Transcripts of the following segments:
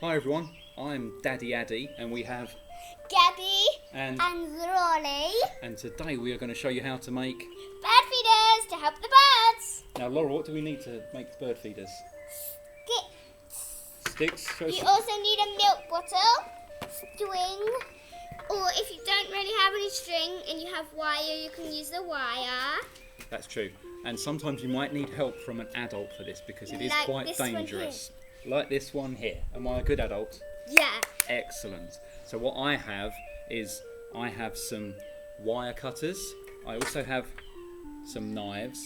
Hi everyone, I'm Daddy Addy and we have Gabby and Lolly. And today we are going to show you how to make Bird feeders to help the birds. Now Laura, what do we need to make bird feeders? Sticks? Show us. You also need a milk bottle, string, or if you don't really have any string and you have wire, you can use the wire. That's true. And sometimes you might need help from an adult for this because it is Like quite this one dangerous. Like this one here. Am I a good adult? Yeah. Excellent. So what I have is I have some wire cutters. I also have some knives.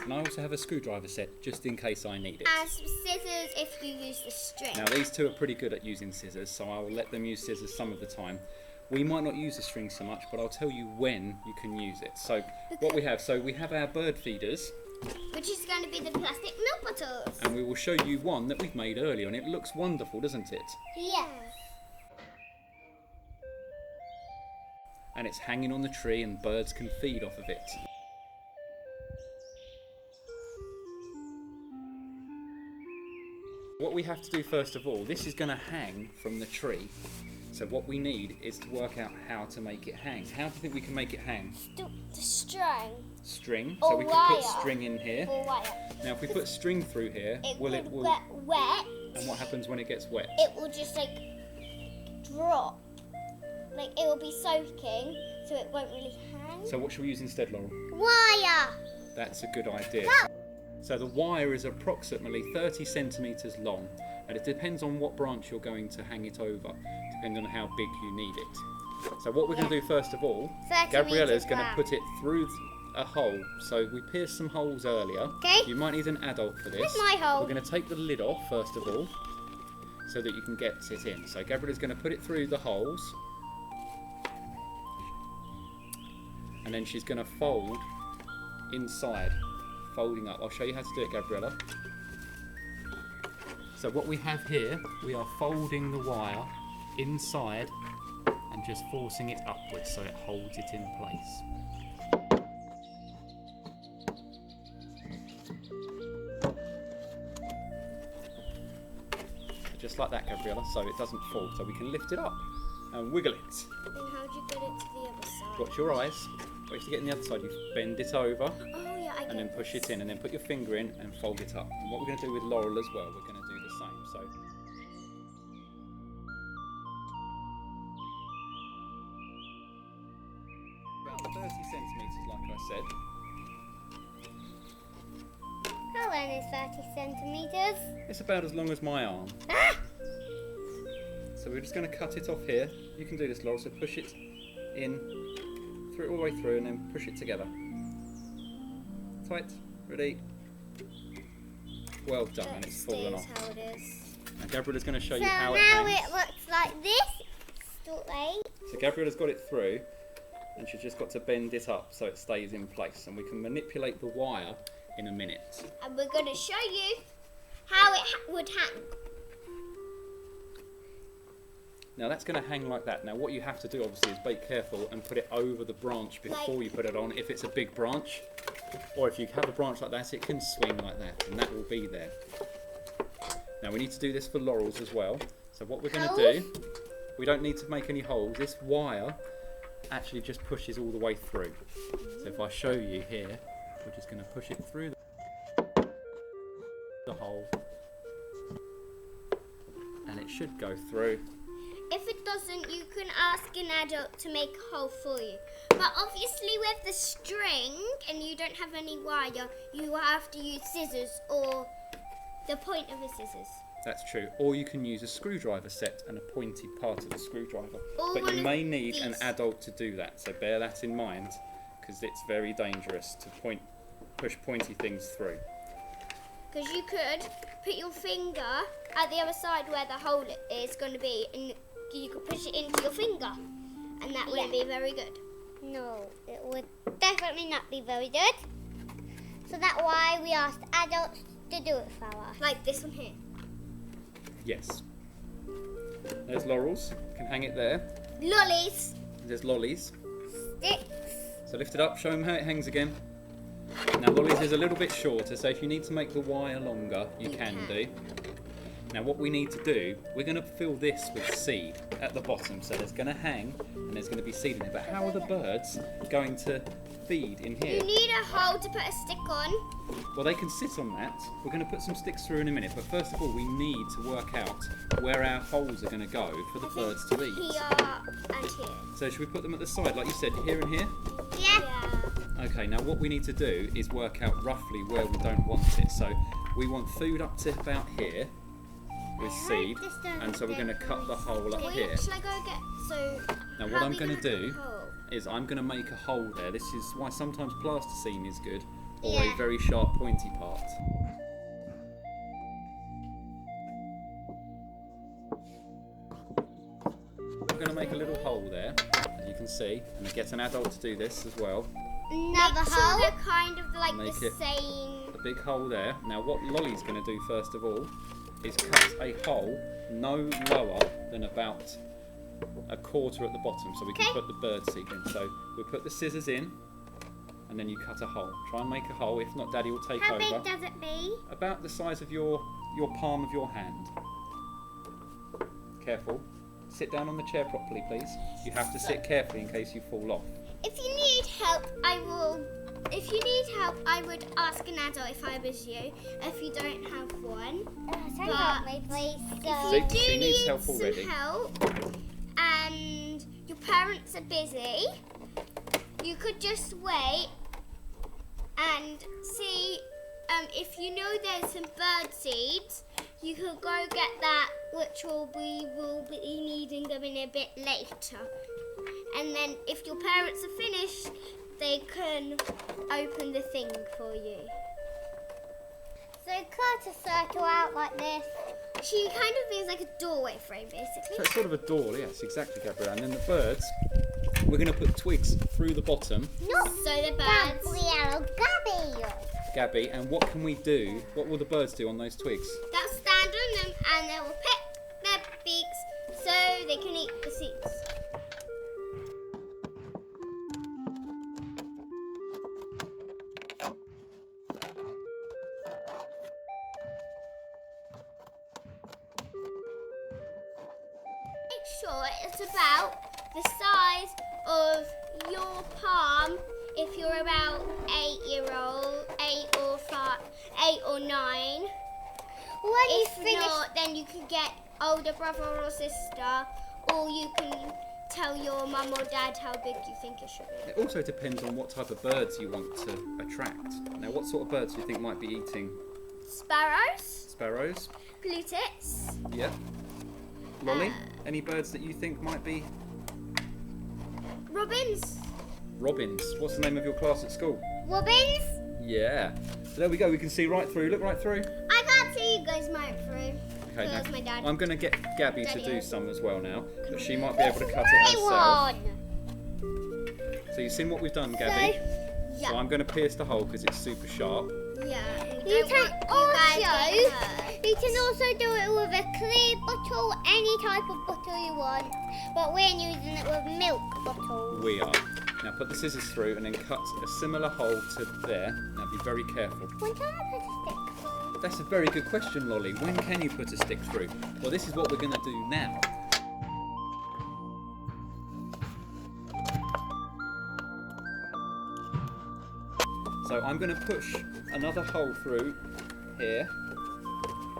And I also have a screwdriver set just in case I need it. And some scissors if you use the string. Now these two are pretty good at using scissors, so I will let them use scissors some of the time. We might not use the string so much, but I'll tell you when you can use it. So what we have our bird feeders. Which is going to be the plastic milk bottles. And we will show you one that we've made earlier, and it looks wonderful, doesn't it? Yes. And it's hanging on the tree and birds can feed off of it. What we have to do first of all, this is going to hang from the tree. So what we need is to work out how to make it hang. How do you think we can make it hang? The string. String. Or so we wire. can put string in here. Or wire. Now if we put string through here, It will would it will get wet. and what happens when it gets wet? It will just like drop. Like it will be soaking, so it won't really hang. So what should we use instead, Laurel? Wire. That's a good idea. No. So the wire is approximately 30 centimetres long, and it depends on what branch you're going to hang it over, depending on how big you need it. So what we're going to do first of all, 30 Gabriella is metres going to long. put it through a hole. So we pierced some holes earlier. Okay. You might need an adult for this. Where's my hole? We're going to take the lid off first of all, so that you can get it in. So Gabriella's going to put it through the holes, and then she's going to fold inside. Folding up. I'll show you how to do it, Gabriella. So what we have here, we are folding the wire inside and just forcing it upwards so it holds it in place. Just like that, Gabriella, so it doesn't fall. So we can lift it up and wiggle it. And how do you get it to the other side? Watch your eyes. Wait to get in the other side, you bend it over. Oh yeah, I get And then push it in, and then put your finger in and fold it up. And what we're going to do with Laurel as well, we're going to do the same. So about 30 centimetres, like I said. How long is 30 centimetres? It's about as long as my arm. Ah! So we're just going to cut it off here. You can do this, Laurel. So push it in, through it all the way through, and then push it together. Tight. Ready? Well done, and it's fallen off. How it is. And Gabriella's going to show So you how it now hangs. it looks like this. Straight. So Gabriella's got it through, and she's just got to bend it up so it stays in place. And we can manipulate the wire in a minute. And we're going to show you how it would hang. Now that's going to hang like that. Now what you have to do obviously is be careful and put it over the branch before you put it on, if it's a big branch. Or if you have a branch like that, it can swing like that, and that will be there. Now we need to do this for Laurel's as well. So what we're going to do, we don't need to make any holes. This wire actually just pushes all the way through. So if I show you here, we're just going to push it through the hole, and it should go through. If it doesn't, you can ask an adult to make a hole for you. But obviously with the string, and you don't have any wire, you have to use scissors or the point of a scissors. That's true. Or you can use a screwdriver set and a pointy part of the screwdriver. Or But one you of may need an these. adult to do that, so bear that in mind, because it's very dangerous to push pointy things through. Because you could put your finger at the other side where the hole is going to be, and you could push it into your finger, and that wouldn't be very good. No, it would definitely not be very good. So that's why we asked adults to do it for us. Like this one here. Yes. There's Laurel's. You can hang it there. Lollies. There's Lolly's. Sticks. So lift it up, show them how it hangs again. Now Lolly's is a little bit shorter, so if you need to make the wire longer, you can do. Now what we need to do, we're going to fill this with seed at the bottom. So there's going to hang and there's going to be seed in it. But how are the birds going to feed in here? You need a hole to put a stick on. Well, they can sit on that. We're going to put some sticks through in a minute. But first of all, we need to work out where our holes are going to go for the birds to eat. Here and here. So should we put them at the side, like you said, here and here? Yeah. Okay, now what we need to do is work out roughly where we don't want it. So we want food up to about here with seed, and so we're going to cut the hole up here. Shall I go get? So. Now what I'm going to do is I'm going to make a hole there. This is why sometimes plasticine is good, or a very sharp pointy part. I'm going to make a little hole there, as you can see, and get an adult to do this as well. Another hole. They're kind of like Make the it same. A big hole there. Now what Lolly's going to do first of all is cut a hole no lower than about a quarter at the bottom, so we can put the bird seed in. So we put the scissors in, and then you cut a hole. Try and make a hole. If not, Daddy will take over. How big does it be? About the size of your palm of your hand. Careful. Sit down on the chair properly, please. You have to sit carefully in case you fall off. If you need help, I will. If you need help, I would ask an adult if I was you. If you don't have one, help me, please. if you She do needs need help some already. help, and your parents are busy, you could just wait and see. If you know there's some bird seeds, you could go get that, which we will be needing them in a bit later. And then if your parents are finished, they can open the thing for you. So cut a circle out like this. She kind of feels like a doorway frame, basically. So it's sort of a door, yes, exactly, Gabrielle. And then the birds, we're going to put twigs through the bottom. Not So the birds. Gabrielle, Gabby. Gabby, and what can we do? What will the birds do on those twigs? They'll stand on them and they will peck their beaks so they can eat the seeds. Make sure it's about the size of your palm if you're about 8-year-old, 8 or 9. If not, then you can get older brother or sister, or you can tell your mum or dad how big you think it should be. It also depends on what type of birds you want to attract. Now, what sort of birds do you think might be eating? Sparrows, Sparrows? blue tits, Yeah. Lolly? Any birds that you think might be? robins. Robins. What's the name of your class at school? Robins? Yeah. So there we go. We can see right through. Look right through. I can't see you guys right through. Okay, Because now my dad. I'm going to get Gabby to Daddy. do some as well now, but she might be able to cut it herself. So you've seen what we've done, Gabby? Yeah. So I'm going to pierce the hole because it's super sharp. Yeah. You can also, You you can also do it with a clear bottle, any type of bottle you want. But we're using it with milk bottle. We are. Now put the scissors through and then cut a similar hole to there. Now be very careful. When can I put a stick through? That's a very good question, Lolly. When can you put a stick through? Well, this is what we're going to do now. So I'm going to push another hole through here.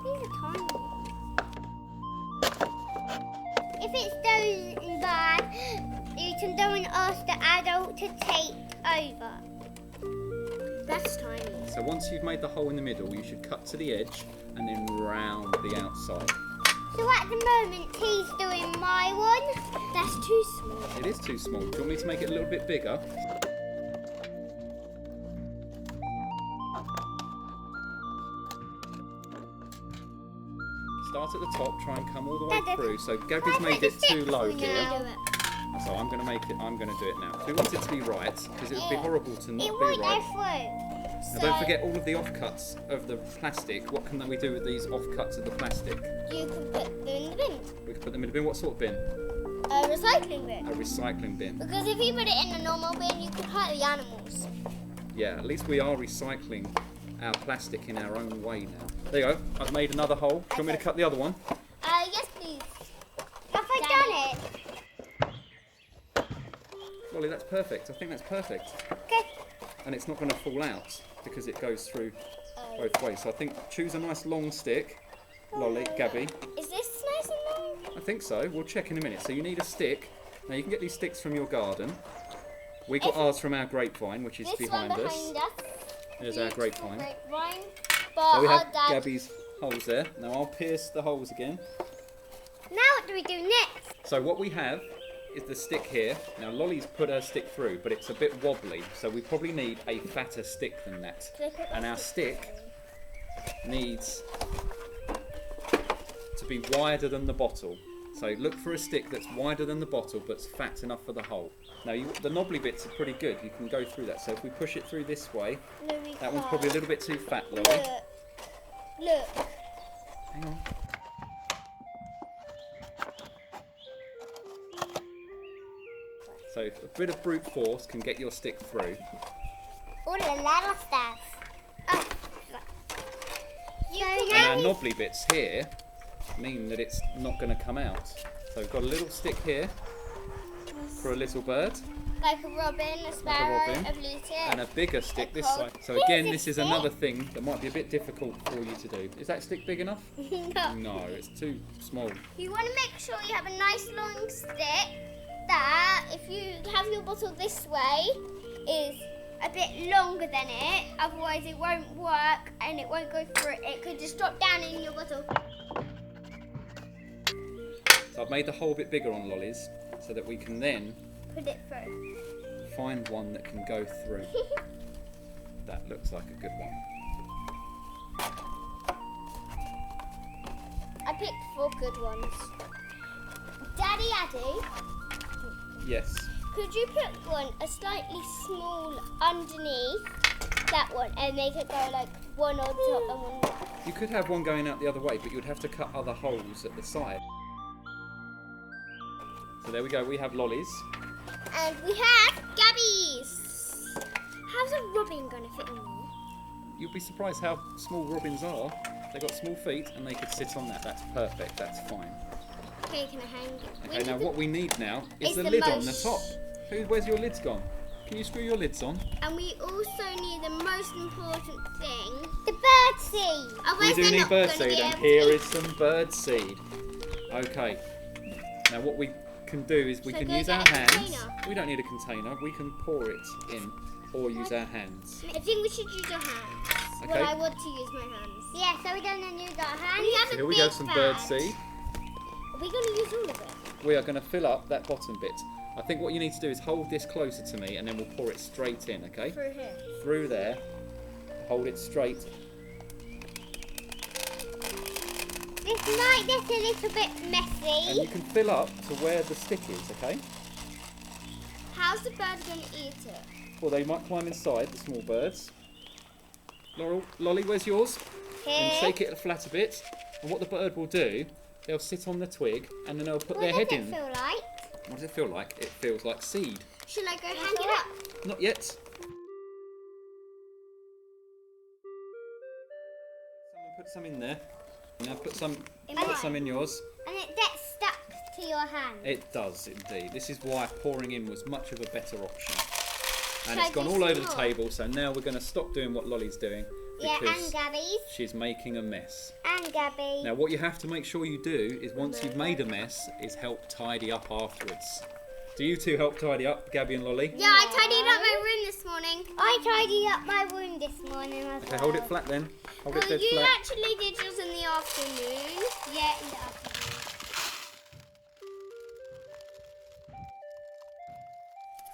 These are tiny. If it's going bad, you can go and ask the adult to take over. That's tiny. So once you've made the hole in the middle, you should cut to the edge and then round the outside. So at the moment, he's doing my one. That's too small. It is too small. Do you want me to make it a little bit bigger? Start at the top, try and come all the way Dada. through. So Gabby's made it too low Yeah. here. Do it. So I'm going to make it, I'm going to do it now. We want it to be right, because it would be horrible to not It be won't right. go through. Now don't forget all of the offcuts of the plastic. What can we do with these offcuts of the plastic? You can put them in the bin. We can put them in a bin. What sort of bin? A recycling bin. A recycling bin. Because if you put it in a normal bin, you could hurt the animals. Yeah, at least we are recycling our plastic in our own way now. There you go. I've made another hole. Do you want me to cut the other one? Yes, please. Have I done it? Lolly, that's perfect. I think that's perfect. Okay. And it's not going to fall out because it goes through both ways. So I think choose a nice long stick. Lolly, Gabby. Is this nice and long? I think so. We'll check in a minute. So you need a stick. Now you can get these sticks from your garden. We got ours from our grapevine, which is This behind one us. behind us. There's our grapevine. But So we our have dad. Gabby's holes there. Now I'll pierce the holes again. Now what do we do next? So what we have is the stick here. Now Lolly's put her stick through, but it's a bit wobbly. So we probably need a fatter stick than that. And our stick needs to be wider than the bottle. So look for a stick that's wider than the bottle but's fat enough for the hole. Now the knobbly bits are pretty good. You can go through that. So if we push it through this way, that one's probably a little bit too fat, Lolly. Look. Hang on. So a bit of brute force can get your stick through. All the little stuff. Oh. And our knobbly bits here mean that it's not going to come out. So we've got a little stick here for a little bird. Like a robin, a sparrow, robin. a blue tip. And a bigger stick this cold. side. So again, this is another thing that might be a bit difficult for you to do. Is that stick big enough? No. No, it's too small. You want to make sure you have a nice long stick that, if you have your bottle this way, is a bit longer than it. Otherwise, it won't work and it won't go through. It could just drop down in your bottle. So I've made the hole a bit bigger on Lolly's so that we can then Put it through. find one that can go through. That looks like a good one. I picked 4 good ones. Daddy Addy, Yes. could you put one a slightly small underneath that one and make it go like one on top and one down? You could have one going out the other way, but you'd have to cut other holes at the side. So there we go, we have Lolly's. And we have Gabby's. How's a robin going to fit in there? You'll be surprised how small robins are. They've got small feet and they could sit on that. That's perfect, that's fine. Okay, can I hang it? Okay, now what we need now is Is the the lid on the most- top. Where's your lids gone? Can you screw your lids on? And we also need the most important thing. The bird seed. Otherwise We do they're need not bird gonna seed, be and able here to is some bird seed. Okay. Now what we can do is we So can go use get our a hands. container. We don't need a container. We can pour it in, or use our hands. I think we should use our hands. Okay. Well, I want to use my hands. Yeah, so we don't use our hands. We have So a here we big go, some bird bag. seed. Are we going to use all of it? We are going to fill up that bottom bit. I think what you need to do is hold this closer to me, and then we'll pour it straight in. Okay? Through here. Through there. Hold it straight. This might get a little bit And messy. you can fill up to where the stick is, okay? How's the bird going to eat it? Well, they might climb inside, the small birds. Lolly, where's yours? And Here. shake it flat a bit. And what the bird will do, they'll sit on the twig and then they'll put What their does head it in. feel like? What does it feel like? It feels like seed. Shall I go hang it up? Not yet. Someone put some in there. Now put some in yours. And it gets stuck to your hand. It does indeed. This is why pouring in was much of a better option. And Shall I it's gone do all some over the more? table, so now we're going to stop doing what Lolly's doing Yeah, and because Gabby's. she's making a mess. And Gabby. Now what you have to make sure you do is once you've made a mess is help tidy up afterwards. Do you two help tidy up, Gabby and Lolly? Yeah, I tidied up my room this morning. I tidied up my room this morning as Okay, well. hold it flat then. Hold Well, it dead you flat. actually did yours in the afternoon. Yeah, in the afternoon.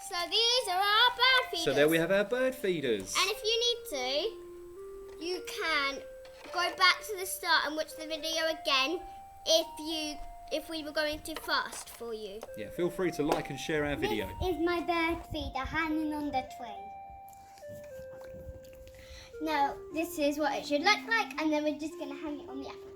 So these are our bird feeders. So there we have our bird feeders. And if you need to, you can go back to the start and watch the video again if we were going too fast for you. Yeah, feel free to like and share our video. This is my bird feeder hanging on the tree. Now, this is what it should look like, and then we're just going to hang it on the apple